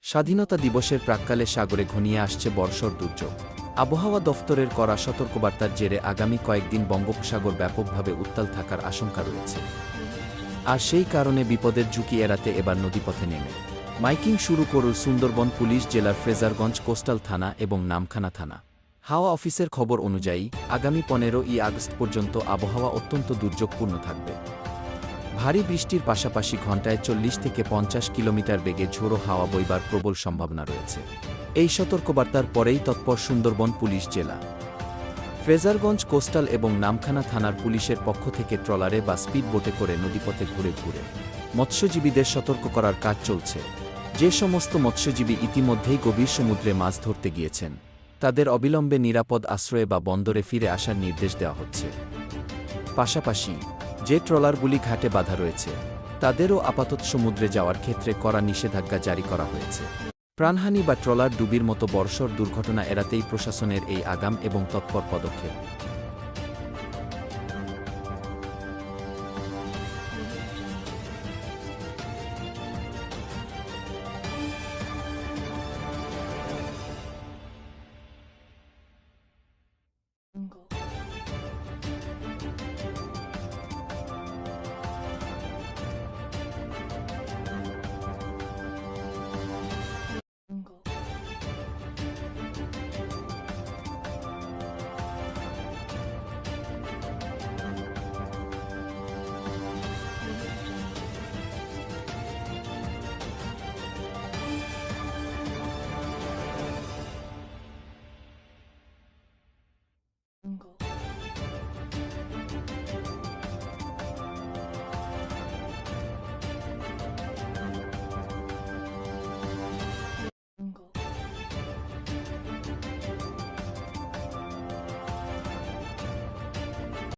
স্বাধীনতা দিবসের প্রাক্কালে সাগরে ঘনিয়ে আসছে বর্ষর দুর্যোগ। আবহাওয়া দফতরের করা সতর্কবার্তার জেরে আগামী কয়েকদিন বঙ্গোপসাগর ব্যাপকভাবে উত্তাল থাকার আশঙ্কা রয়েছে। আর সেই কারণে বিপদের ঝুঁকি এড়াতে এবার নদীপথে নেমে মাইকিং শুরু করল সুন্দরবন পুলিশ জেলার ফ্রেজারগঞ্জ কোস্টাল থানা এবং নামখানা থানা। হাওয়া অফিসের খবর অনুযায়ী আগামী 15ই আগস্ট পর্যন্ত আবহাওয়া অত্যন্ত দুর্যোগপূর্ণ থাকবে। ভারী বৃষ্টির পাশাপাশি ঘণ্টায় 40 থেকে 50 কিলোমিটার বেগে ঝোড়ো হাওয়া বইবার প্রবল সম্ভাবনা রয়েছে। এই সতর্কবার্তার পরেই তৎপর সুন্দরবন পুলিশ জেলা, ফ্রেজারগঞ্জ কোস্টাল এবং নামখানা থানার পুলিশের পক্ষ থেকে ট্রলারে বা স্পিড বোটে করে নদীপথে ঘুরে ঘুরে মৎস্যজীবীদের সতর্ক করার কাজ চলছে। যে সমস্ত মৎস্যজীবী ইতিমধ্যেই গভীর সমুদ্রে মাছ ধরতে গিয়েছেন, তাদের অবিলম্বে নিরাপদ আশ্রয়ে বা বন্দরে ফিরে আসার নির্দেশ দেওয়া হচ্ছে। পাশাপাশি যে ট্রলারগুলি ঘাটে বাঁধা রয়েছে, তাদেরও আপাতত সমুদ্রে যাওয়ার ক্ষেত্রে কড়া নিষেধাজ্ঞা জারি করা হয়েছে। প্রাণহানি বা ট্রলার ডুবির মতো বর্ষর দুর্ঘটনা এড়াতেই প্রশাসনের এই আগাম এবং তৎপর পদক্ষেপ।